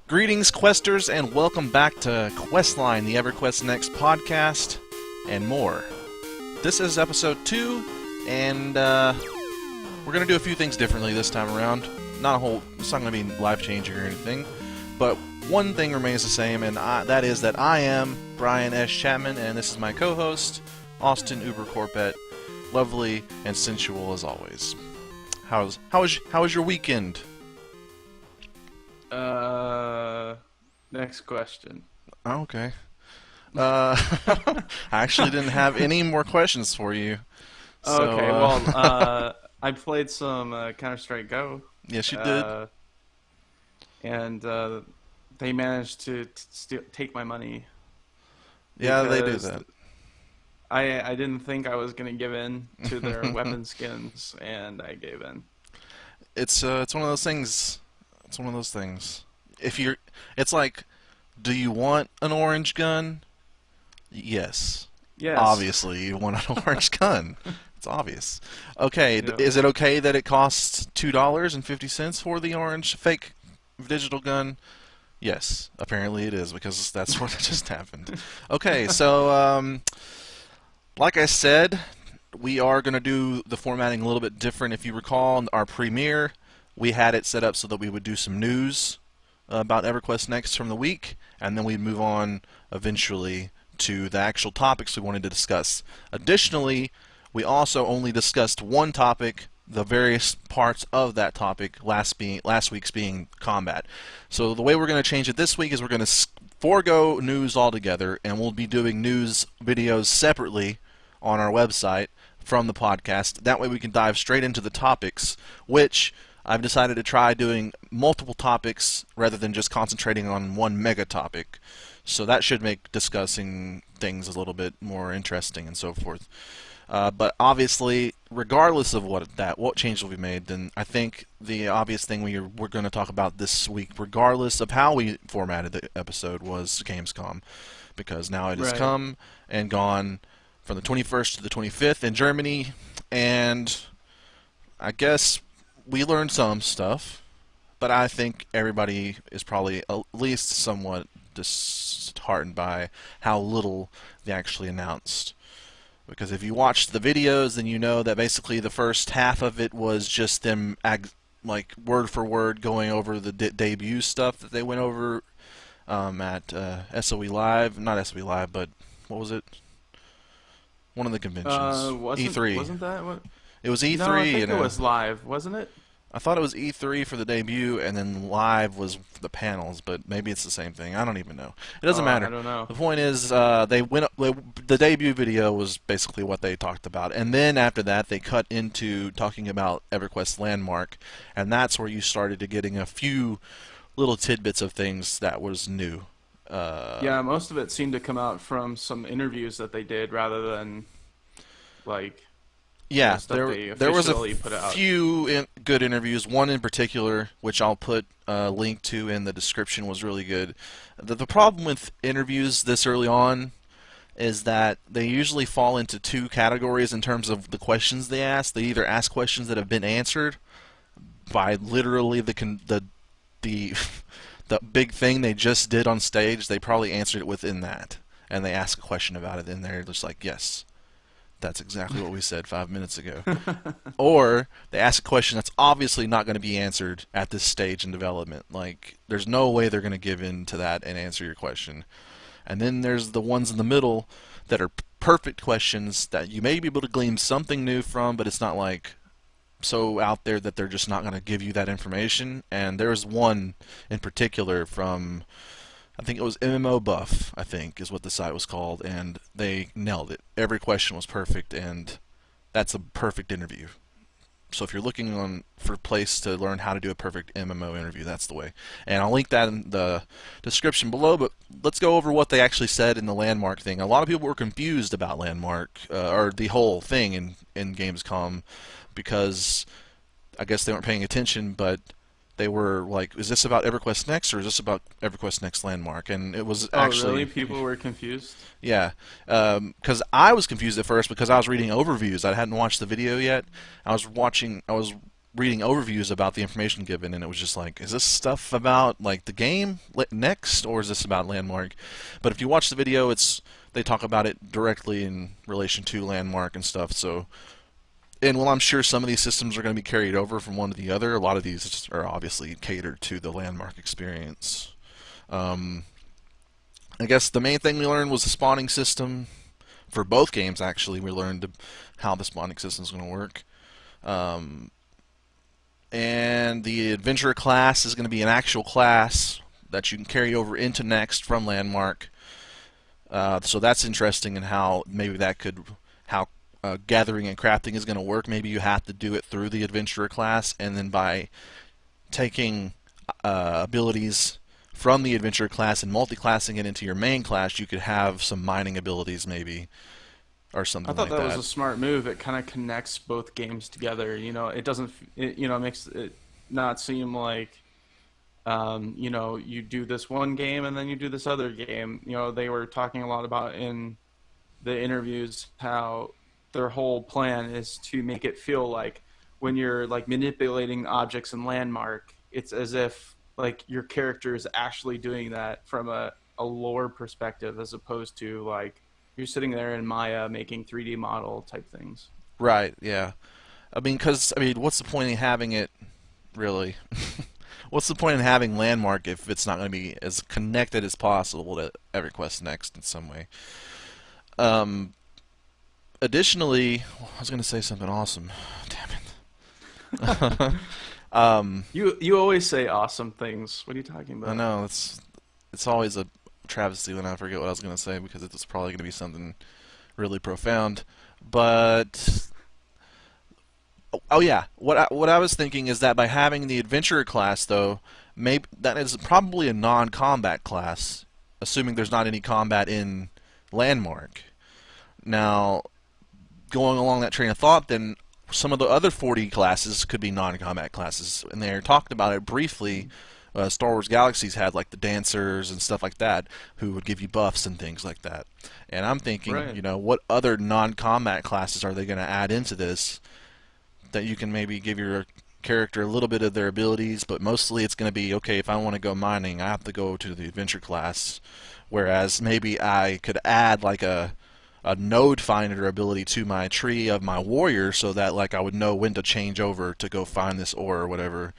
Greetings, Questers, and welcome back to Questline, the EQNext podcast, and more. This is episode 2, and we're going to do a few things differently this time around. It's not going to be life-changing or anything, but one thing remains the same, and that is that I am Brian S. Chapman, and this is my co-host, Austin Uber Corpet, lovely and sensual as always. How was your weekend? Next question. Oh, okay. I actually didn't have any more questions for you. So, okay, well, I played some Counter-Strike Go. Yes, you did. And they managed to take my money. Yeah, they do that. I didn't think I was going to give in to their weapon skins, and I gave in. It's one of those things. It's one of those things. It's like, do you want an orange gun? Yes. Yes. Obviously, you want an orange gun. It's obvious. Okay, Yeah. Is it okay that it costs $2.50 for the orange fake digital gun? Yes, apparently it is, because that's what just happened. Okay, so like I said, we are going to do the formatting a little bit different. If you recall, in our premiere, we had it set up so that we would do some news about EQNext from the week, and then we'd move on eventually to the actual topics we wanted to discuss. Additionally, we also only discussed one topic, the various parts of that topic, last week's being combat. So the way we're going to change it this week is we're going to forego news altogether, and we'll be doing news videos separately on our website from the podcast. That way we can dive straight into the topics, which I've decided to try doing multiple topics rather than just concentrating on one mega topic. So that should make discussing things a little bit more interesting and so forth. But obviously, regardless of what changes will be made, then I think the obvious thing we're going to talk about this week, regardless of how we formatted the episode, was Gamescom. Because now it has come and gone from the 21st to the 25th in Germany, and I guess we learned some stuff, but I think everybody is probably at least somewhat disheartened by how little they actually announced. Because if you watched the videos, then you know that basically the first half of it was just them like word for word going over the debut stuff that they went over at SOE Live, not SOE Live, but what was it? One of the conventions. E3. Wasn't that what? It was E3. No, I think it was live, wasn't it? I thought it was E3 for the debut, and then live was for the panels, but maybe it's the same thing. I don't even know. It doesn't matter. I don't know. The point is, the debut video was basically what they talked about, and then after that, they cut into talking about EverQuest Landmark, and that's where you started to getting a few little tidbits of things that was new. Yeah, most of it seemed to come out from some interviews that they did rather than like. Yeah, the there was a put out. few good interviews. One in particular, which I'll put a link to in the description, was really good. The problem with interviews this early on is that they usually fall into two categories in terms of the questions they ask. They either ask questions that have been answered by literally the big thing they just did on stage. They probably answered it within that, and they ask a question about it, and they're just like, yes. That's exactly what we said 5 minutes ago. Or they ask a question that's obviously not going to be answered at this stage in development. Like, there's no way they're going to give in to that and answer your question. And then there's the ones in the middle that are perfect questions that you may be able to glean something new from, but it's not like so out there that they're just not going to give you that information. And there's one in particular from, I think it was MMO Buff, I think, is what the site was called, and they nailed it. Every question was perfect, and that's a perfect interview. So if you're looking for a place to learn how to do a perfect MMO interview, that's the way. And I'll link that in the description below, but let's go over what they actually said in the Landmark thing. A lot of people were confused about Landmark, or the whole thing in Gamescom, because I guess they weren't paying attention, but they were like, is this about EQNext or is this about EQNext Landmark? And it was actually... Oh, really? People were confused? Yeah. Because I was confused at first because I was reading overviews. I hadn't watched the video yet. I was reading overviews about the information given, and it was just like, is this stuff about like the game next, or is this about Landmark? But if you watch the video, they talk about it directly in relation to Landmark and stuff. So, and while I'm sure some of these systems are going to be carried over from one to the other, a lot of these are obviously catered to the Landmark experience. Um, I guess the main thing we learned was the spawning system for both games. Actually, we learned how the spawning system is going to work. Um, and the adventurer class is going to be an actual class that you can carry over into Next from Landmark. So that's interesting, in how maybe how gathering and crafting is going to work. Maybe you have to do it through the adventurer class, and then by taking abilities from the adventurer class and multi-classing it into your main class, you could have some mining abilities maybe, or I something thought like that was that. a smart move. It kind of connects both games together. It doesn't, makes it not seem like, you do this one game and then you do this other game. They were talking a lot about in the interviews how their whole plan is to make it feel like when you're like manipulating objects in Landmark, it's as if like your character is actually doing that from a lore perspective, as opposed to like you're sitting there in Maya making 3D model type things. Right, yeah. What's the point in having it, really? What's the point in having Landmark if it's not going to be as connected as possible to EverQuest Next in some way? Um, Additionally, I was going to say something awesome. Damn it. You always say awesome things. What are you talking I about? know it's always a travesty when I forget what I was going to say, because it's probably going to be something really profound. But oh yeah, what I was thinking is that by having the adventurer class, though, maybe that is probably a non-combat class, assuming there's not any combat in Landmark. Now, going along that train of thought, then some of the other 40 classes could be non-combat classes, and they talked about it briefly. Star Wars Galaxies had like the dancers and stuff like that, who would give you buffs and things like that. And I'm thinking, Right. what other non-combat classes are they going to add into this that you can maybe give your character a little bit of their abilities, but mostly it's going to be, okay, if I want to go mining, I have to go to the adventure class. Whereas maybe I could add like a node finder ability to my tree of my warrior, so that like I would know when to change over to go find this ore or whatever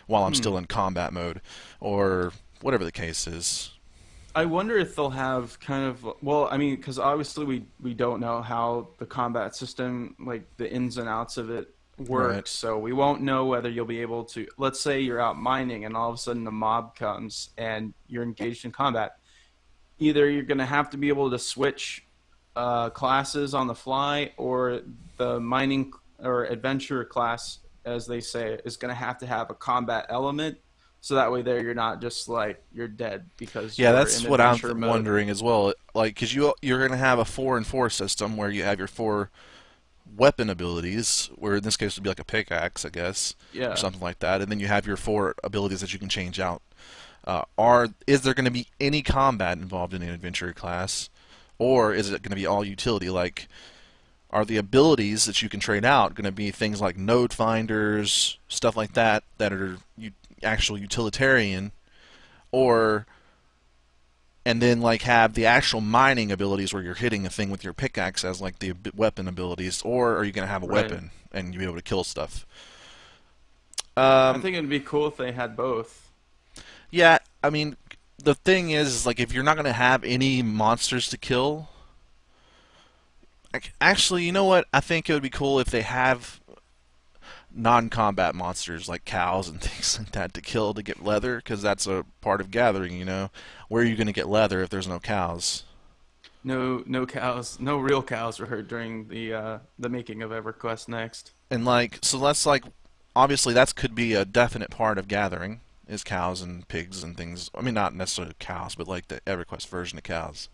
while I'm Hmm. still in combat mode, or whatever the case is. I wonder if they'll have kind of, well, I mean, because obviously we don't know how the combat system, like the ins and outs of it, Right. works. So we won't know whether you'll be able to. Let's say you're out mining and all of a sudden a mob comes and you're engaged in combat. Either you're going to have to be able to switch classes on the fly, or the mining or adventure class, as they say, is going to have a combat element. So that way, there you're not just like you're dead because Yeah, you're that's in what I'm adventure mode. wondering as well. Like, because you're going to have a 4 and 4 system where you have your 4 weapon abilities, where in this case would be like a pickaxe, I guess, or Yeah. something like that, and then you have your 4 abilities that you can change out. Is there going to be any combat involved in the adventure class, or is it going to be all utility? Like, are the abilities that you can trade out going to be things like node finders, stuff like that, that are actual utilitarian, or and then like have the actual mining abilities where you're hitting a thing with your pickaxe as like the weapon abilities, or are you going to have a Right. weapon and you be able to kill stuff? I Um, think it'd be cool if they had both. yeah, I mean, the thing is like if you're not going to have any monsters to kill, actually, you know what? I think it would be cool if they have non-combat monsters like cows and things like that to kill to get leather, because that's a part of gathering. Where are you going to get leather if there's no cows? No, no cows, no real cows were heard during the making of EverQuest Next. And like, so that's like, obviously that could be a definite part of gathering, is cows and pigs and things. I mean, not necessarily cows, but like the EverQuest version of cows.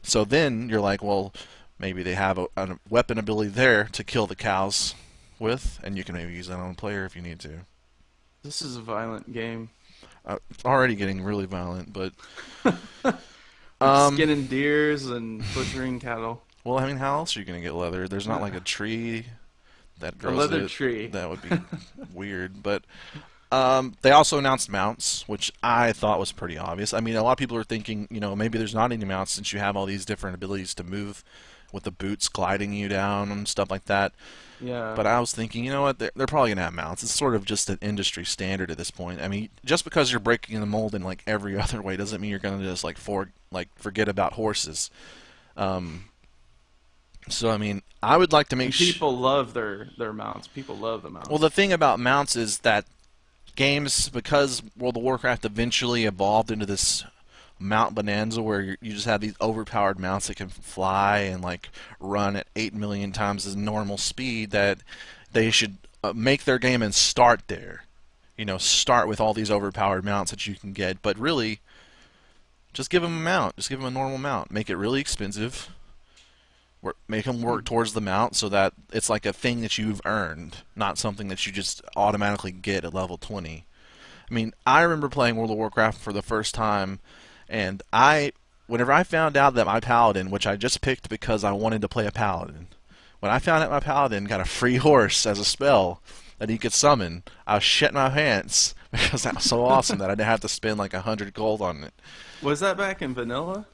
So then you're like, well, maybe they have a weapon ability there to kill the cows with, and you can maybe use that on a player if you need to. This is a violent game. It's already getting really violent, but um, Skinning deers and butchering cattle. well, I mean, how else are you gonna get leather? There's not like a tree that A grows leather it. tree. That would be weird. But they also announced mounts, which I thought was pretty obvious. I mean, a lot of people are thinking, maybe there's not any mounts since you have all these different abilities to move with the boots gliding you down and stuff like that. Yeah. But I was thinking, you know what? They're probably gonna have mounts. It's sort of just an industry standard at this point. I mean, just because you're breaking the mold in like every other way doesn't mean you're gonna just forget about horses. Um, so I mean, I would like to make And people love their mounts. People love the well, mounts. the thing about mounts is that games, because World of Warcraft eventually evolved into this mount bonanza where you just have these overpowered mounts that can fly and like run at 8 million times the normal speed, that they should make their game and start there. Start with all these overpowered mounts that you can get, but really just give them a mount. Just give them a normal mount. Make it really expensive. Make them work towards the mount so that it's like a thing that you've earned, not something that you just automatically get at level 20. I mean, I remember playing World of Warcraft for the first time, and whenever I found out that my paladin, which I just picked because I wanted to play a paladin, when I found out my paladin got a free horse as a spell that he could summon, I was shitting my pants because that was so awesome that I didn't have to spend like 100 gold on it. Was that back in vanilla?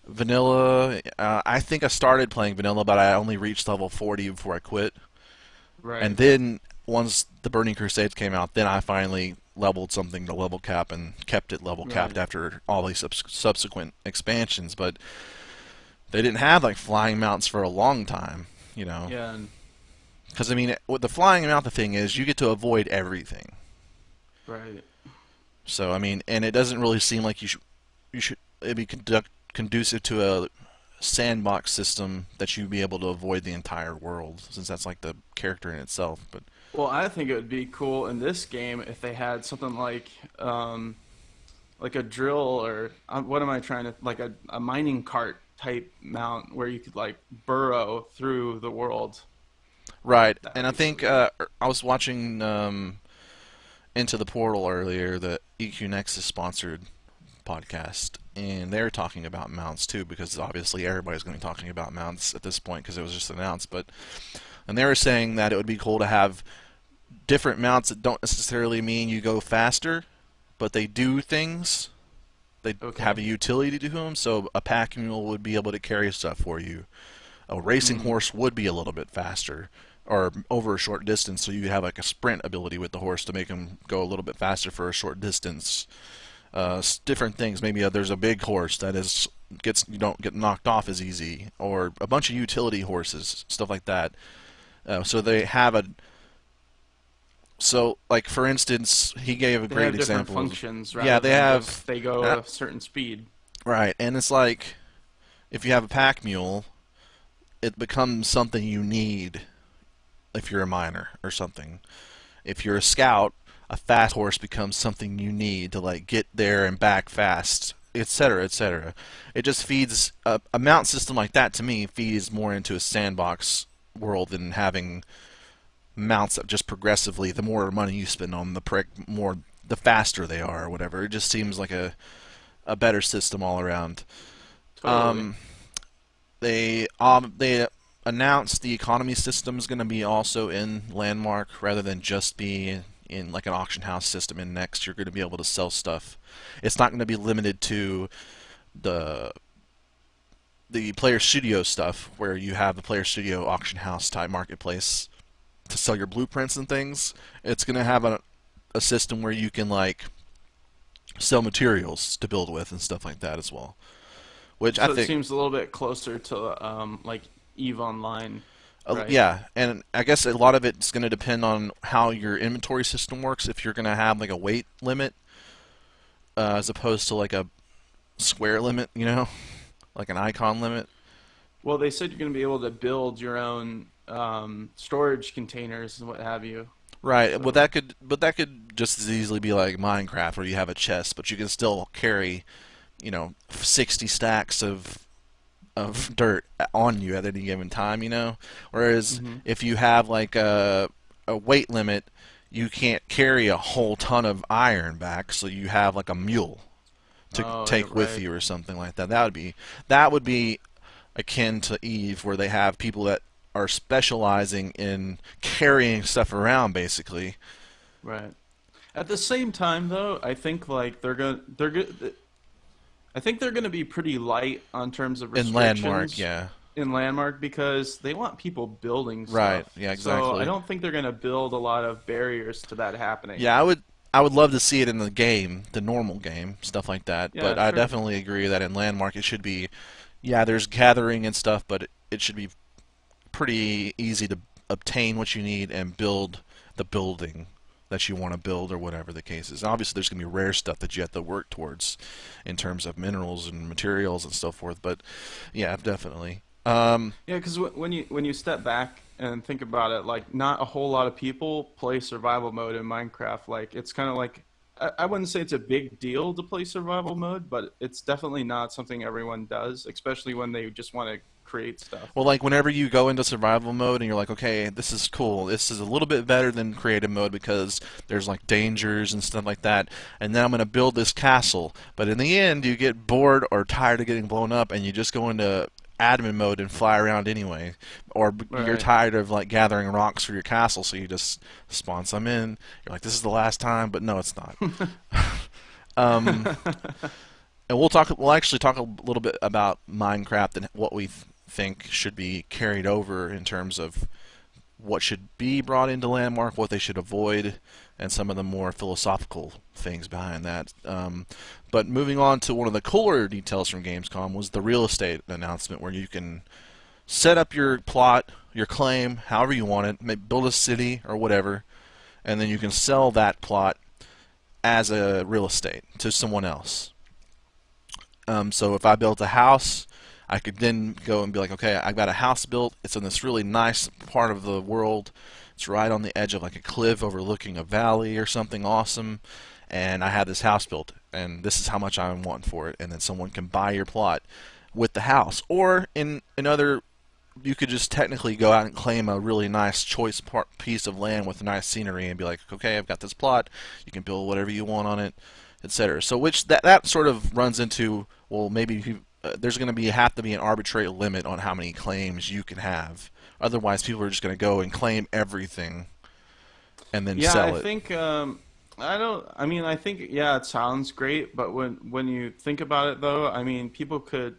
Vanilla, I think I started playing vanilla, but I only reached level 40 before I quit. And Right. then once the Burning Crusades came out, then I finally leveled something to level cap and kept it level capped Right. after all these subsequent expansions. But they didn't have like flying mounts for a long time, you know. Yeah. And, Because I mean, with the flying mount, the thing is, you get to avoid everything. right. So I mean, and it doesn't really seem like you should it'd be conducive to a sandbox system that you'd be able to avoid the entire world, since that's like the character in itself. But Well, I think it would be cool in this game if they had something like a drill or what am I trying to like a mining cart type mount where you could like burrow through the world. right, That and would I be so think good. I was watching Into the Portal earlier, the EQNext is sponsored podcast, and they're talking about mounts too, because obviously everybody's going to be talking about mounts at this point because it was just announced. And they were saying that it would be cool to have different mounts that don't necessarily mean you go faster, but they do things. They have Okay. a utility to them. So a pack mule would be able to carry stuff for you. A racing Mm, horse would be a little bit faster, or over a short distance. So you have like a sprint ability with the horse to make him go a little bit faster for a short distance. Different things. Maybe there's a big horse that you don't get knocked off as easy, or a bunch of utility horses, stuff like that. So they have a so like for instance, he gave a they great have different example. functions Yeah, rather they than have just they go uh, a certain speed. right, and it's like if you have a pack mule, it becomes something you need if you're a miner or something. If you're a scout, a fast horse becomes something you need to like get there and back fast, etc., etc. It just feeds a mount system like that to me feeds more into a sandbox world than having mounts that just progressively, the more money you spend on the more the faster they are or whatever. It just seems like a better system all around. Totally. Um, they announced the economy system is going to be also in Landmark rather than just be in like an auction house system in Next. You're going to be able to sell stuff. It's not going to be limited to the player studio stuff where you have the player studio auction house type marketplace to sell your blueprints and things. It's going to have a system where you can like sell materials to build with and stuff like that as well. Which I So it think seems a little bit closer to like Eve Online, right? yeah, and I guess a lot of it's going to depend on how your inventory system works. If you're going to have like a weight limit as opposed to like a square limit, like an icon limit. Well, they said you're going to be able to build your own storage containers and what have you. Right. Well, So, but that could just as easily be like Minecraft, where you have a chest, but you can still carry, 60 stacks of dirt on you at any given time. Whereas hmm if you have like a weight limit, you can't carry a whole ton of iron back, so you have like a mule to oh, yeah, take with right. you or something like that. That would be akin to Eve, where they have people that are specializing in carrying stuff around, basically. Right. At the same time, though, I think like I think they're gonna be pretty light on terms of In Landmark, restrictions yeah. in Landmark because they want people building Right, stuff. yeah, So I exactly. don't think they're gonna build a lot of barriers to that happening. Yeah, I would love to see it in the game, the normal game, stuff like that. But Yeah, I sure. definitely agree that in Landmark it should be, yeah, there's gathering and stuff, but it should be pretty easy to obtain what you need and build the building that you want to build or whatever the case is. And obviously, there's going to be rare stuff that you have to work towards in terms of minerals and materials and so forth. But yeah, definitely. Yeah, because when you step back and think about it, like not a whole lot of people play survival mode in Minecraft. Like it's kind of like I wouldn't say it's a big deal to play survival mode, but it's definitely not something everyone does, especially when they just want to create stuff. Well, like whenever you go into survival mode and you're like, okay, this is cool. This is a little bit better than creative mode because there's like dangers and stuff like that. And then I'm going to build this castle. But in the end, you get bored or tired of getting blown up and you just go into admin mode and fly around anyway. Or you're Right. tired of like gathering rocks for your castle, so you just spawn some in. You're like, this is the last time, but no, it's not. Um, and we'll actually talk a little bit about Minecraft and what we think should be carried over in terms of what should be brought into Landmark, what they should avoid, and some of the more philosophical things behind that. But moving on to one of the cooler details from Gamescom was the real estate announcement, where you can set up your plot, your claim, however you want it, build a city or whatever, and then you can sell that plot as a real estate to someone else. So if I built a house, I could then go and be like, okay, I've got a house built. It's in this really nice part of the world. It's right on the edge of like a cliff overlooking a valley or something awesome. And I have this house built, and this is how much I want for it. And then someone can buy your plot with the house. Or in other, you could just technically go out and claim a really nice choice piece of land with nice scenery and be like, okay, I've got this plot. You can build whatever you want on it, etc. So which that sort of runs into, well, maybe there's going to be have to be an arbitrary limit on how many claims you can have. Otherwise, people are just going to go and claim everything and then Yeah, I sell it. think I don't. I mean, I think yeah, it sounds great, but when you think about it, though, I mean, people could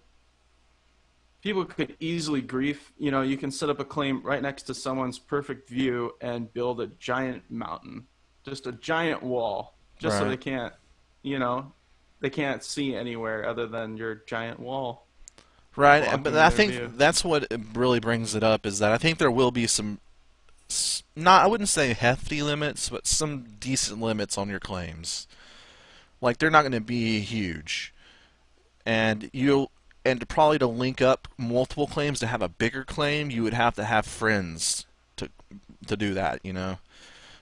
easily grief. You know, you can set up a claim right next to someone's perfect view and build a giant mountain, just a giant wall, just so Right. they can't, you know, they can't see anywhere other than your giant wall Right, but blocking I their think view. that's what really brings it up is that I think there will be some, not I wouldn't say hefty limits, but some decent limits on your claims. Like they're not going to be huge, and probably to link up multiple claims to have a bigger claim, you would have to have friends to do that.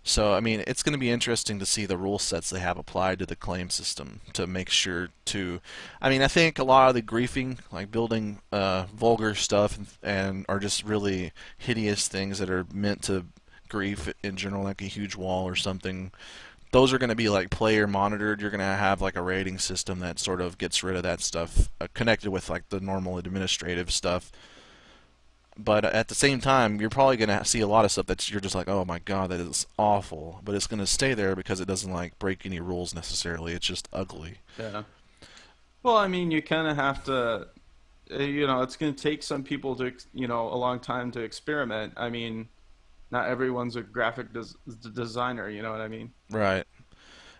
So, I mean, it's going to be interesting to see the rule sets they have applied to the claim system to make sure to. I mean, I think a lot of the griefing, like building vulgar stuff and are just really hideous things that are meant to grief in general, like a huge wall or something. Those are going to be like player monitored. You're going to have like a rating system that sort of gets rid of that stuff, connected with like the normal administrative stuff. But at the same time, you're probably going to see a lot of stuff that you're just like, oh my god, that is awful. But it's going to stay there because it doesn't like break any rules necessarily. It's just ugly. Yeah. Well, I mean, you kind of have to, you know, it's going to take some people to, you know, a long time to experiment. I mean, not everyone's a designer, you know what I mean? Right.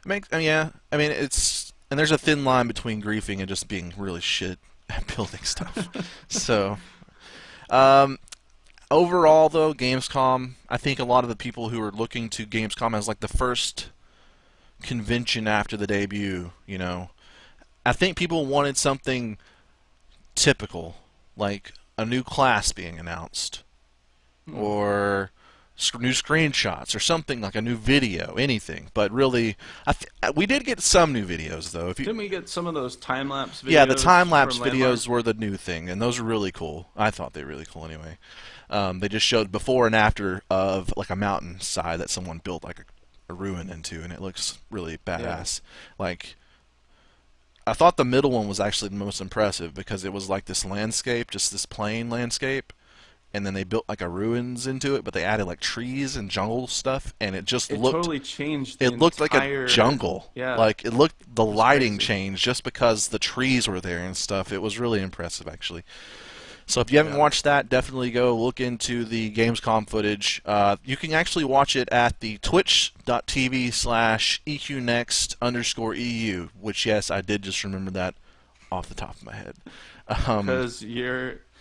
I mean, yeah. I mean, and there's a thin line between griefing and just being really shit at building stuff. So, um, overall, though, Gamescom, I think a lot of the people who are looking to Gamescom as like the first convention after the debut, I think people wanted something typical, like a new class being announced, Hmm. or new screenshots, or something like a new video, anything. But really, we did get some new videos though. If you, Didn't we get some of those time lapse yeah, the time videos lapse from videos Landmark? were the new thing, and those were really cool. I thought they were really cool anyway. They just showed before and after of like a mountainside that someone built like a ruin into, and it looks really Yeah. badass. Like I thought the middle one was actually the most impressive because it was like this landscape, just this plain landscape, and then they built like a ruins into it, but they added like trees and jungle stuff, and it just It looked totally changed the it looked like a entire. jungle. Yeah, Like it looked the it was lighting crazy. changed just because the trees were there and stuff. It was really impressive actually. So if you haven't Yeah. watched that, definitely go look into the Gamescom footage. You can actually watch it at the twitch.tv/EQNext underscore EU, which, yes, I did just remember that off the top of my head. Um,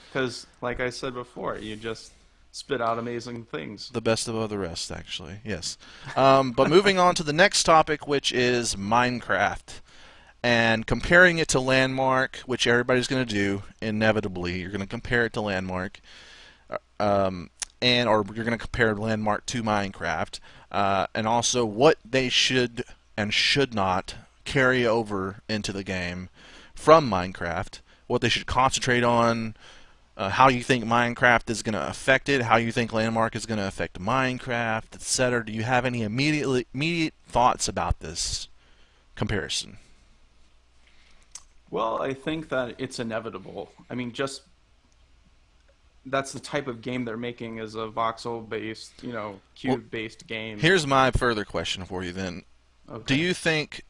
Because like I said before, you just spit out amazing things. the best of all the rest, actually, yes. But moving on to the next topic, which is Minecraft. And comparing it to Landmark, which everybody's going to do, inevitably, you're going to compare it to Landmark. um, and or you're going to compare Landmark to Minecraft, and also what they should and should not carry over into the game from Minecraft, what they should concentrate on, how you think Minecraft is going to affect it, how you think Landmark is going to affect Minecraft, etc. Do you have any immediate thoughts about this comparison? Well, I think that it's inevitable. I mean, just that's the type of game they're making is a voxel-based, Well, cube-based game. here's my further question for you then. Do Okay. you think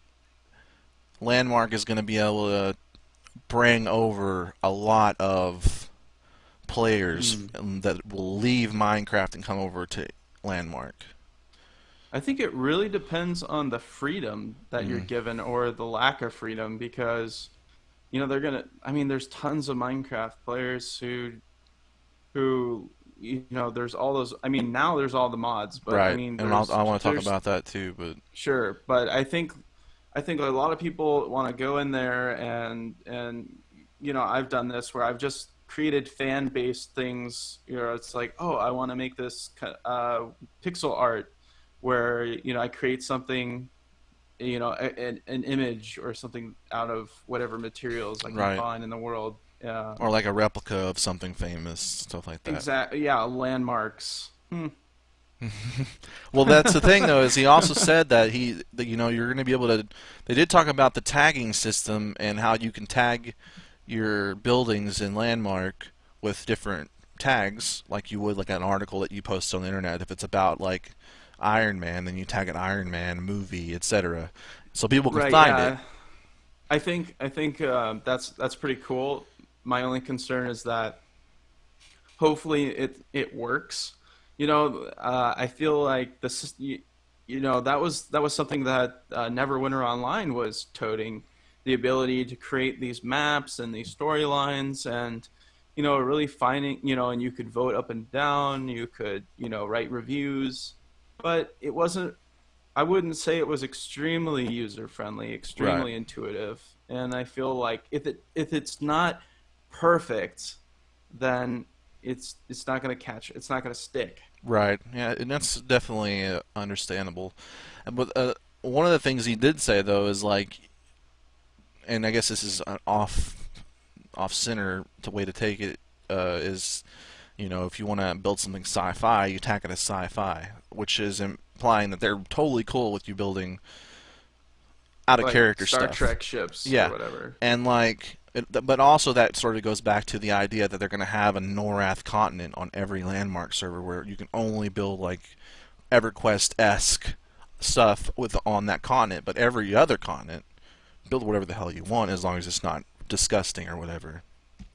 Landmark is going to be able to bring over a lot of players Hmm. that will leave Minecraft and come over to Landmark? I think it really depends on the freedom that you're Mm, given or the lack of freedom because, they're gonna. I mean, there's tons of Minecraft players who there's all those. I mean, now there's all the mods, but I right, mean, and I want to talk about that too. But sure, but I think a lot of people want to go in there and I've done this where I've just created fan based things. It's like, oh, I want to make this pixel art where I create something, an image or something out of whatever materials I can right, find in the world. or like a replica of something famous, stuff like that. Exactly. Yeah, landmarks. Well, that's the thing, though, is he also said that you're going to be able to. They did talk about the tagging system and how you can tag your buildings in Landmark with different tags, like you would like an article that you post on the internet. If it's about like Iron Man, then you tag it Iron Man movie, etc. So people can Right. find it. Yeah. I think that's pretty cool. My only concern is that hopefully it works. I feel like this. That was something that Neverwinter Online was toting the ability to create these maps and these storylines and really finding and you could vote up and down. You could write reviews, but it wasn't. I wouldn't say it was extremely user friendly, Right. extremely intuitive, and I feel like if it's not perfect, then it's not going to catch. It's not going to stick. Right. Yeah, and that's definitely understandable. But one of the things he did say though is like, and I guess this is an off center to way to take it, is if you want to build something sci-fi, you tack it as sci-fi, which is implying that they're totally cool with you building out of Like character Star stuff. Trek ships or Yeah, whatever. and but also that sort of goes back to the idea that they're going to have a Norath continent on every landmark server where you can only build like EverQuest-esque stuff with on that continent, but every other continent build whatever the hell you want as long as it's not disgusting or whatever.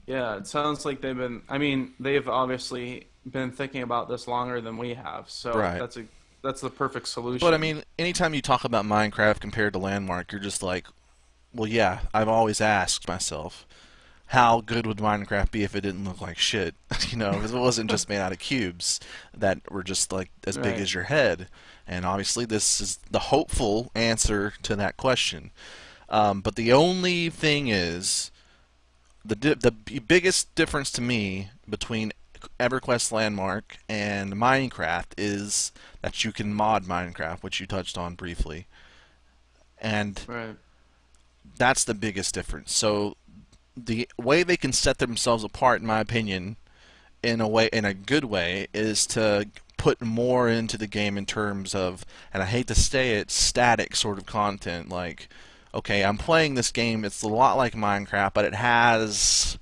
Yeah, it sounds like they've been. I mean, they've obviously been thinking about this longer than we have. So Right. that's the perfect But I solution. mean, anytime you talk about Minecraft compared to Landmark, you're just like, well, yeah, I've always asked myself, how good would Minecraft be if it didn't look like shit? Because it wasn't just made out of cubes that were just like as big Right. as your head. And obviously, this is the hopeful answer to that question. But the only thing is, the biggest difference to me between EverQuest Landmark and Minecraft is that you can mod Minecraft, which you touched on briefly, and Right. that's the biggest difference. So the way they can set themselves apart, in my opinion, in a good way, is to put more into the game in terms of, and I hate to say it, static sort of content. Like, okay, I'm playing this game. It's a lot like Minecraft, but it has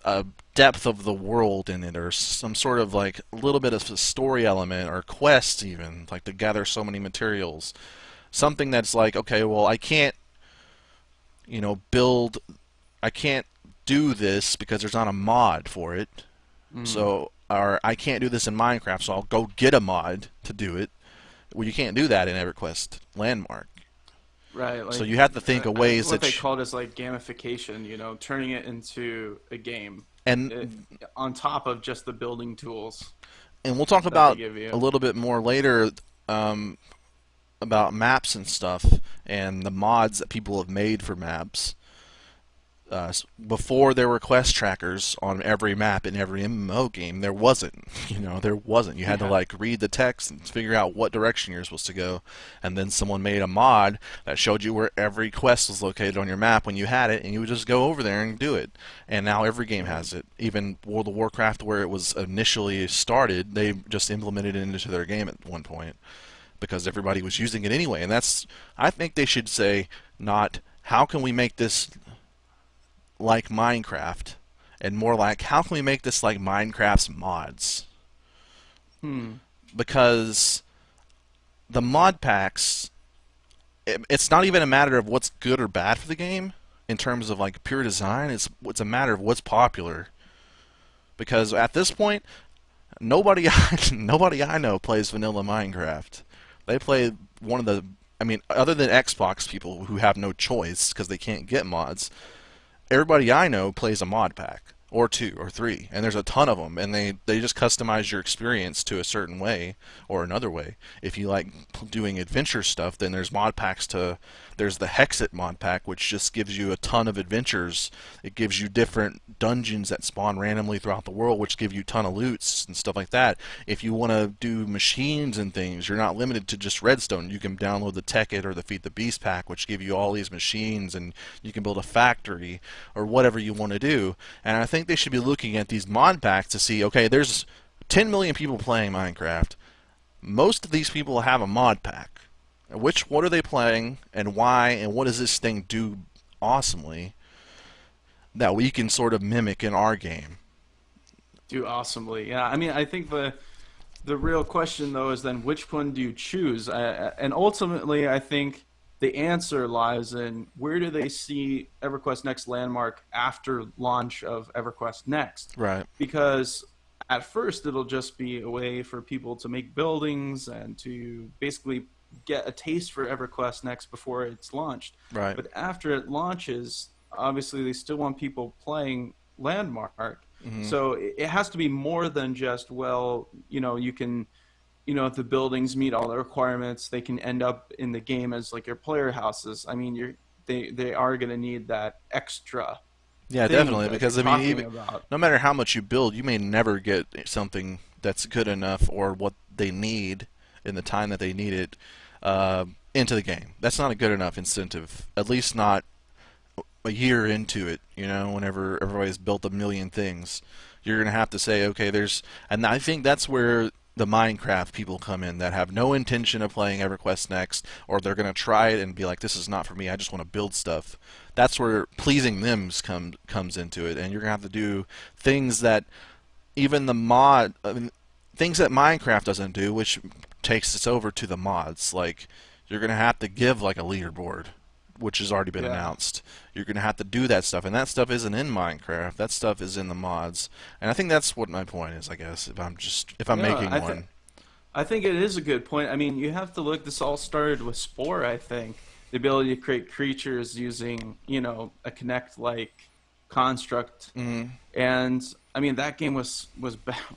a depth of the world in it, or some sort of like a little bit of a story element or quest, even like to gather so many materials. Something that's like, okay, well, I can't, build, I can't do this because there's not a mod for it. Mm. So, or I can't do this in Minecraft, so I'll go get a mod to do it. Well, you can't do that in EverQuest Landmark. Right, So like you have to think of ways what that, they called is like gamification, turning it into a game it, and on top of just the building tools we'll talk that they about give a you. little bit more later um, about maps and stuff and the mods that people have made for maps. Before there were quest trackers on every map in every MMO game, there wasn't. There wasn't. You had to Yeah. like read the text and figure out what direction you're supposed to go, and then someone made a mod that showed you where every quest was located on your map when you had it, and you would just go over there and do it. And now every game Right. has it. Even World of Warcraft, where it was initially started, they just implemented it into their game at one point because everybody was using it anyway. And that's, I think they should say, not how can we make this like Minecraft, and more like how can we make this like Minecraft's mods? Hmm. Because the mod packs, it's not even a matter of what's good or bad for the game in terms of like pure design. It's a matter of what's popular. Because at this point, nobody nobody I know plays vanilla Minecraft. They play one of the, I mean, other than Xbox people who have no choice because they can't get mods, everybody I know plays a mod pack or two or three, and there's a ton of them, and they just customize your experience to a certain way or another way. If you like doing adventure stuff, then there's mod packs to. There's the Hexit mod pack, which just gives you a ton of adventures. It gives you different dungeons that spawn randomly throughout the world, which give you a ton of loots and stuff like that. If you want to do machines and things, you're not limited to just redstone. You can download the Tech It or the Feed the Beast pack, which give you all these machines, and you can build a factory or whatever you want to do. And I think they should be looking at these mod packs to see, okay, there's 10 million people playing Minecraft. Most of these people have a mod pack. What are they playing and why, and what does this thing do awesomely that we can sort of mimic in our game? Do awesomely. Yeah. I mean, I think the real question though is then which one do you choose? And ultimately, I think the answer lies in where do they see EverQuest Next Landmark after launch of EverQuest Next? Right, Because at first it'll just be a way for people to make buildings and to basically get a taste for EverQuest Next before it's launched. right. But after it launches, obviously they still want people playing Landmark. Hmm. So it has to be more than just, well, you can, if the buildings meet all the requirements, they can end up in the game as like your player houses. I mean, they are going to need that extra Yeah, thing definitely. that you're Because I mean, talking even about. no matter how much you build, you may never get something that's good enough or what they need in the time that they need it into the game. That's not a good enough incentive. At least not a year into it. Whenever everybody's built a million things, you're gonna have to say, okay, and I think that's where the Minecraft people come in that have no intention of playing EverQuest Next, or they're gonna try it and be like, this is not for me. I just want to build stuff. That's where pleasing them comes into it, and you're gonna have to do things that even I mean, things that Minecraft doesn't do, which takes us over to the mods. Like you're gonna have to give like a leaderboard, which has already been Yeah. announced. You're gonna have to do that stuff, and that stuff isn't in Minecraft. That stuff is in the mods, and I think that's what my point is. I guess if I'm Yeah, making one. I think it is a good point. I mean, you have to look. This all started with Spore, I think. The ability to create creatures using, a Connect-like construct, Mm, and I mean that game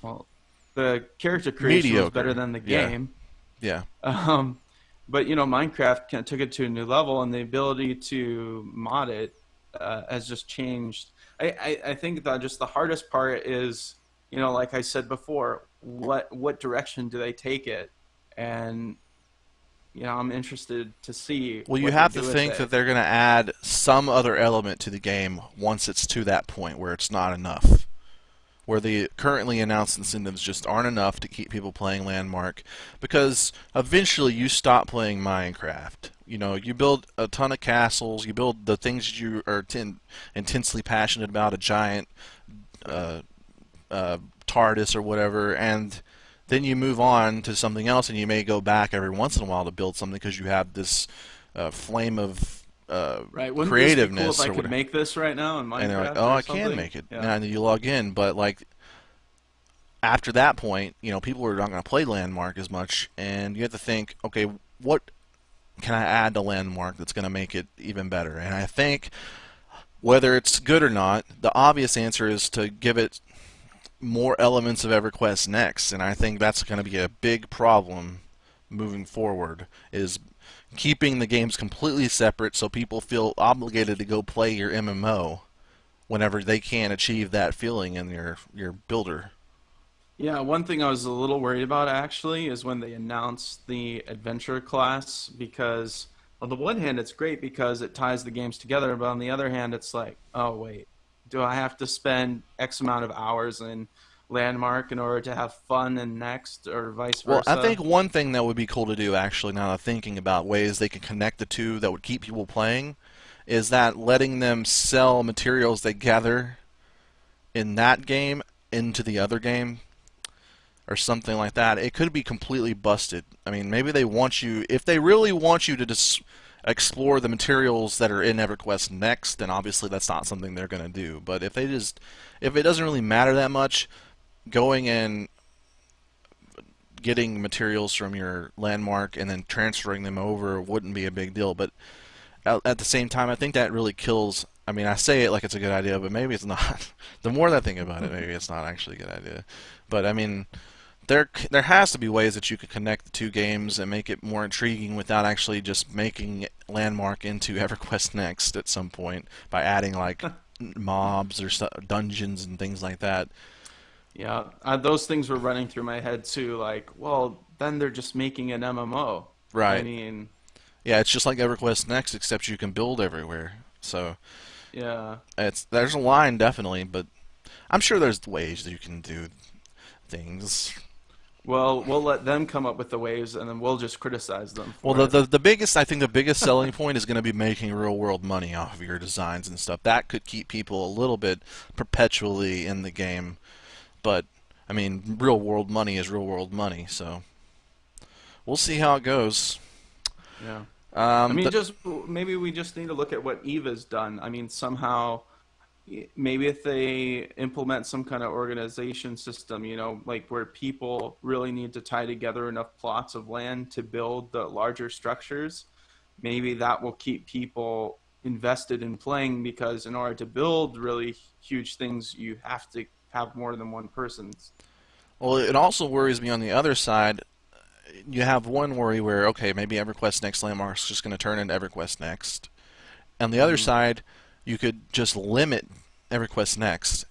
well, the character creation was better mediocre. than the Yeah. game. Yeah. Um, but Minecraft kind of took it to a new level, and the ability to mod it has just changed. I think that just the hardest part is, like I said before, what direction do they take it? And I'm interested to see Well, you what they have to do with think that it. they're going to add some other element to the game once it's to that point where it's not enough. Where the currently announced incentives just aren't enough to keep people playing Landmark, because eventually you stop playing Minecraft. You build a ton of castles, you build the things you are intensely passionate about, a giant Right. TARDIS or whatever, and then you move on to something else, and you may go back every once in a while to build something because you have this flame of Right. Wouldn't this be cool if creativeness I or could whatever. make this right now in And they're like, Minecraft "Oh, or I can something? make it." Yeah. Now you log in, but like after that point, people are not going to play Landmark as much, and you have to think, okay, what can I add to Landmark that's going to make it even better? And I think whether it's good or not, the obvious answer is to give it more elements of EverQuest Next, and I think that's going to be a big problem moving forward. Is keeping the games completely separate so people feel obligated to go play your MMO whenever they can't achieve that feeling in your builder. Yeah, one thing I was a little worried about actually is when they announced the adventure class because on the one hand it's great because it ties the games together, but on the other hand it's like, oh wait, do I have to spend X amount of hours in Landmark in order to have fun in Next or vice Well, I think versa? one thing that would be cool to do, actually, now that I'm thinking about ways they can connect the two that would keep people playing, is that letting them sell materials they gather in that game into the other game or something like that. It could be completely busted. I mean, maybe they want you, if they really want you to just explore the materials that are in EverQuest Next, then obviously that's not something they're going to do. But if it doesn't really matter that much, going and getting materials from your landmark and then transferring them over wouldn't be a big deal. But at the same time, I think that really kills. I mean, I say it like it's a good idea, but maybe it's not. The more that I think about it, maybe it's not actually a good idea. But I mean, there has to be ways that you could connect the two games and make it more intriguing without actually just making Landmark into EverQuest Next at some point by adding like mobs or dungeons and things like that. Yeah, those things were running through my head too. Like, well, then they're just making an MMO. I Right. mean, Yeah, it's just like EverQuest Next, except you can build everywhere. So yeah. there's a line definitely, but I'm sure there's ways that you can do things. Well, we'll let them come up with the waves, and then we'll just criticize them Well, for it. the biggest I think the biggest selling point is going to be making real world money off of your designs and stuff. That could keep people a little bit perpetually in the game, but I mean, real world money is real world money, so we'll see how it goes. Yeah. I mean, The just maybe we just need to look at what Eva's done. I mean, somehow, maybe if they implement some kind of organization system, like where people really need to tie together enough plots of land to build the larger structures, maybe that will keep people invested in playing because in order to build really huge things, you have to have more than one person. well, it also worries me on the other side. You have one worry where okay, maybe EverQuest Next Landmark is just going to turn into EverQuest Next. On the other Mm-hmm. side, you could just limit EverQuest Next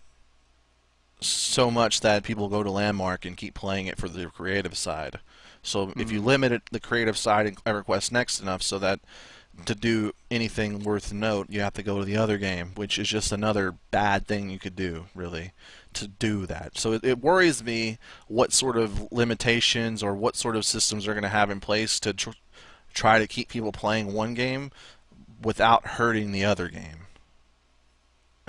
so much that people go to Landmark and keep playing it for the creative side. So if you Mm-hmm. limit it, the creative side in EverQuest Next enough so that to do anything worth note, you have to go to the other game, which is just another bad thing you could do, really, to do that. So it worries me what sort of limitations or what sort of systems are going to have in place to try to keep people playing one game without hurting the other game,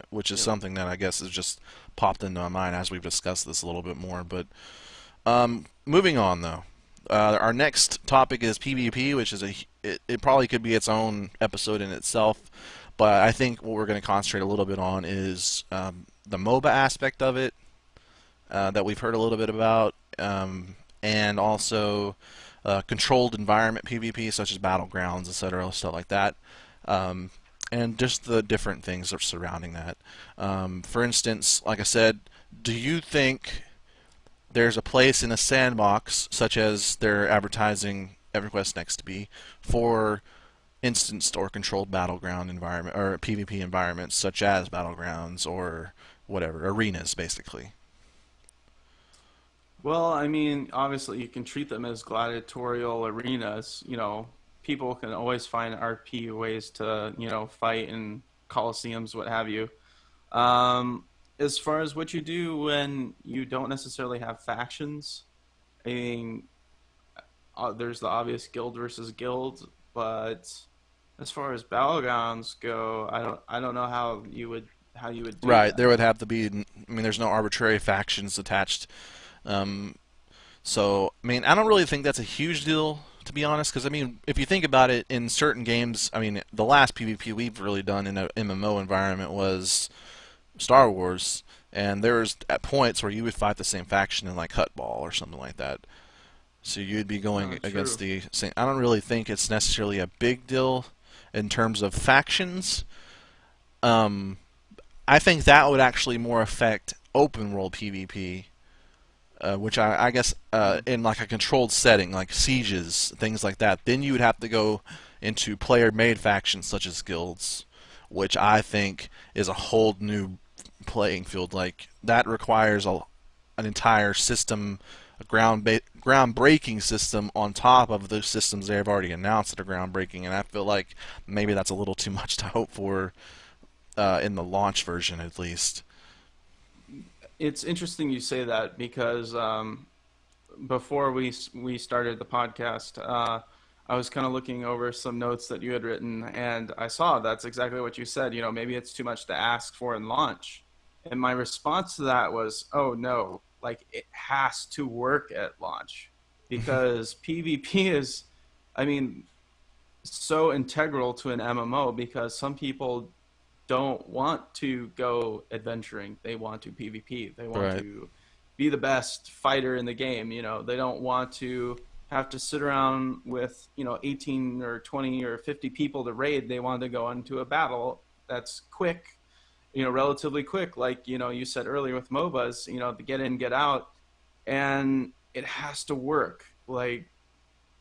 which is Yep. something that I guess has just popped into my mind as we've discussed this a little bit more. But moving on though, our next topic is PvP, which is it probably could be its own episode in itself. But I think what we're going to concentrate a little bit on is the MOBA aspect of it that we've heard a little bit about, and also controlled environment PvP, such as battlegrounds, etc., stuff like that. Um, and just the different things that are surrounding that. For instance, like I said, do you think there's a place in a sandbox, such as they're advertising EverQuest Next to be, for instanced or controlled battleground environment or PvP environments, such as battlegrounds or whatever arenas, basically? Well, I mean, obviously you can treat them as gladiatorial arenas. People can always find RP ways to, fight in coliseums, what have you. As far as what you do when you don't necessarily have factions, I mean, there's the obvious guild versus guild, but as far as battlegrounds go, I don't know how you would. how you would do Right. that. There would have to be. I mean, there's no arbitrary factions attached. Um, so, I mean, I don't really think that's a huge deal, to be honest, because, I mean, if you think about it, in certain games, I mean, the last PvP we've really done in an MMO environment was Star Wars, and there was at points where you would fight the same faction in, like, Hutball or something like that. So you'd be Oh, going against true. the same. I don't really think it's necessarily a big deal in terms of factions. Um, I think that would actually more affect open world PvP, which I guess Mm. in like a controlled setting, like sieges, things like that. Then you would have to go into player-made factions such as guilds, which I think is a whole new playing field. Like that requires an entire system, a groundbreaking system on top of the systems they have already announced that are groundbreaking. And I feel like maybe that's a little too much to hope for in the launch version, at least. It's interesting you say that because before we started the podcast, I was kind of looking over some notes that you had written, and I saw that's exactly what you said. You know, maybe it's too much to ask for in launch. And my response to that was, oh no, like it has to work at launch because PvP is, I mean, so integral to an MMO because some people don't want to go adventuring. They want to PvP. They want Right. to be the best fighter in the game. You know, they don't want to have to sit around with, 18 or 20 or 50 people to raid. They want to go into a battle that's quick, relatively quick. Like, you said earlier with MOBAs, the get in, get out, and it has to work. Like,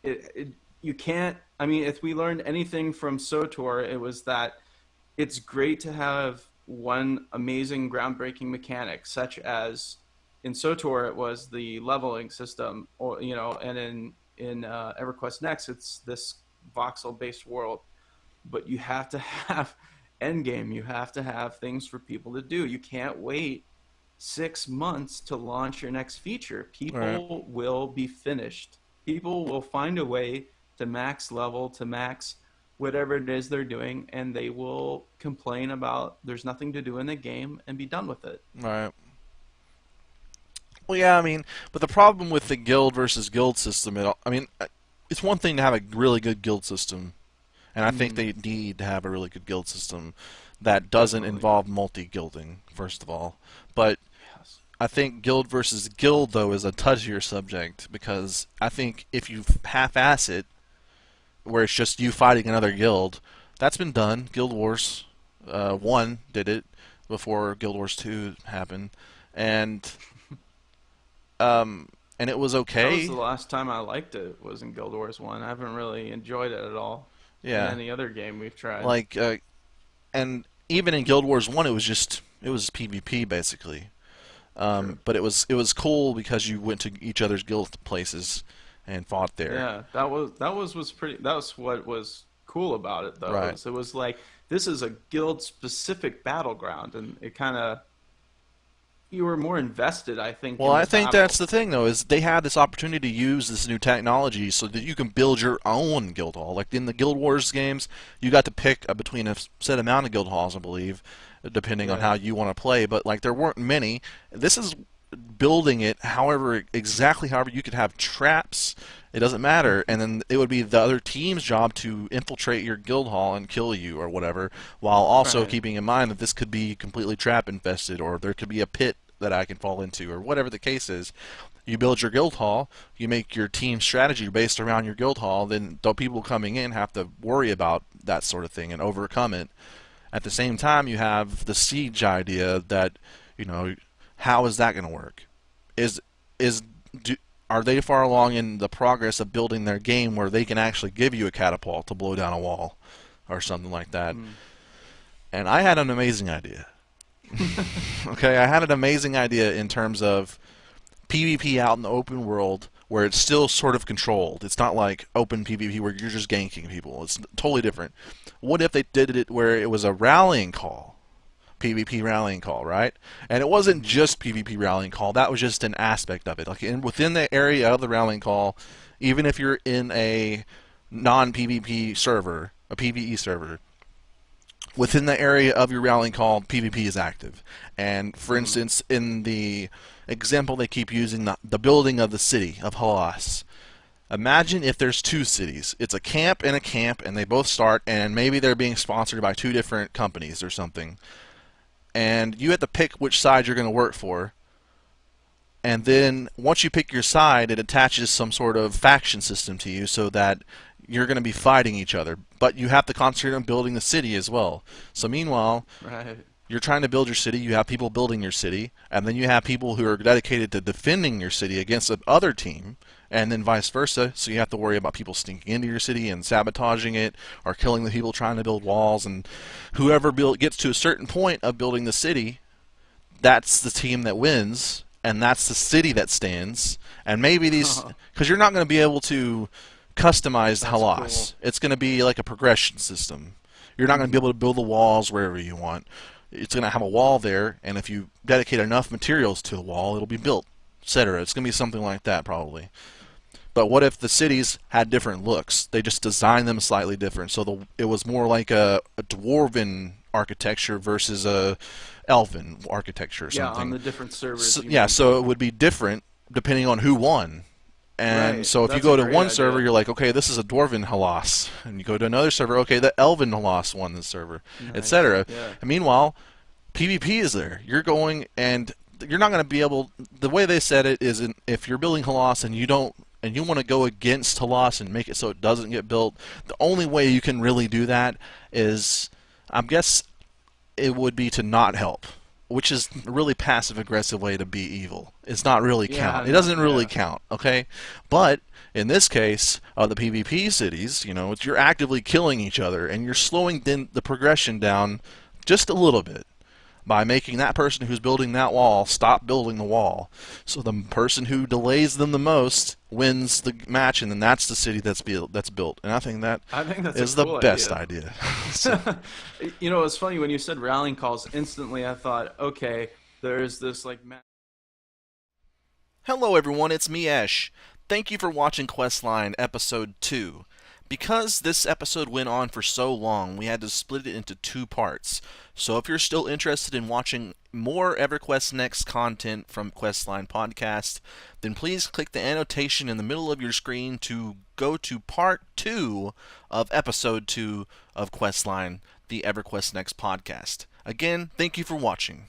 it you can't, I mean, if we learned anything from SOTOR, it was that it's great to have one amazing groundbreaking mechanic, such as in SOTOR it was the leveling system, or and in EverQuest Next it's this voxel based world. But you have to have endgame. You have to have things for people to do. You can't wait 6 months to launch your next feature. Right. People will be finished. People will find a way to max level, to max whatever it is they're doing, and they will complain about there's nothing to do in the game and be done with it. Right. Well, yeah, I mean, but the problem with the guild versus guild system, I mean, it's one thing to have a really good guild system, and I think Mm, they need to have a really good guild system that doesn't definitely. involve multi-guilding, first of all. But Yes. I think guild versus guild, though, is a touchier subject because I think if you half-ass it, where it's just you fighting another guild, that's been done. Guild Wars 1 did it before Guild Wars 2 happened, and um, and it was That was okay. the last time I liked it, was in Guild Wars 1. I haven't really enjoyed it at all in Yeah, any other game we've tried. like and even in Guild Wars 1, it was PvP basically. True. But it was cool because you went to each other's guild places and fought there. Yeah, that was pretty. That was what was cool about it, though. Right. It was like this is a guild specific battleground, and it kind of you were more invested, I think, Well, in I the think that's battle. the thing, though, is they had this opportunity to use this new technology so that you can build your own guild hall. Like in the Guild Wars games, you got to pick between a set amount of guild halls, I believe, depending on how Right. you want to play. But like there weren't many. This is building it, however, exactly however you could have traps. It doesn't matter, and then it would be the other team's job to infiltrate your guild hall and kill you or whatever, while also Right. keeping in mind that this could be completely trap infested, or there could be a pit that I can fall into, or whatever the case is. You build your guild hall, you make your team strategy based around your guild hall, then the people coming in have to worry about that sort of thing and overcome it. At the same time, you have the siege idea that, you know, how is that going to work? Is is do, are they far along in the progress of building their game where they can actually give you a catapult to blow down a wall or something like that? Mm. And I had an amazing idea. Okay, I had an amazing idea in terms of PvP out in the open world where it's still sort of controlled. It's not like open PvP where you're just ganking people. It's totally different. What if they did it where it was a rallying call? PvP rallying call, right? And it wasn't Hmm. just PvP rallying call. That was just an aspect of it. Like within the area of the rallying call, even if you're in a non-PvP server, a PvE server, within the area of your rallying call, PvP is active. And for Mm-hmm. instance, in the example they keep using, the building of the city of Halas. Imagine if there's two cities. It's a camp, and they both start, and maybe they're being sponsored by two different companies or something. And you have to pick which side you're going to work for. And then once you pick your side, it attaches some sort of faction system to you so that you're going to be fighting each other. But you have to concentrate on building the city as well. So meanwhile, Right. you're trying to build your city, you have people building your city, and then you have people who are dedicated to defending your city against the other team, and then vice versa. So you have to worry about people sneaking into your city and sabotaging it, or killing the people trying to build walls. And whoever gets to a certain point of building the city, that's the team that wins, and that's the city that stands. And maybe these, because you're not going to be able to customize That's Halas. cool. It's going to be like a progression system. You're not going to be Mm-hmm. able to build the walls wherever you want. It's going to have a wall there, and if you dedicate enough materials to the wall, it'll be built, etc. It's going to be something like that, probably. But what if the cities had different looks? They just designed them slightly different, so it was more like a dwarven architecture versus a elven architecture or Yeah, on something. the different servers So, you yeah, so mentioned. it would be different depending on who won. And Right. so if you That's a go to great one server, idea. you're like, okay, this is a dwarven Halas, and you go to another server, okay, the elven Halas won this server, Nice. etc. Yeah. And meanwhile, PvP is there. You're going, and you're not going to be able. The way they said it is, if you're building Halas and you don't, and you want to go against Halas and make it so it doesn't get built, the only way you can really do that is, I guess, it would be to not help, which is a really passive aggressive way to be evil. It's not really Yeah. count. It No. doesn't really Yeah. count, okay? But in this case, the PvP cities, you're actively killing each other, and you're slowing the progression down just a little bit by making that person who's building that wall stop building the wall. So the person who delays them the most wins the match, and then that's the city that's built. And I think that I think that's a is the cool best idea. idea. So, You know, it's funny when you said rallying calls. Instantly, I thought, okay, there's this like. hello everyone, it's me Esh. Thank you for watching Questline Episode 2. Because this episode went on for so long, we had to split it into two parts. So if you're still interested in watching more EverQuest Next content from Questline Podcast, then please click the annotation in the middle of your screen to go to Part 2 of Episode 2 of Questline, the EverQuest Next podcast. Again, thank you for watching.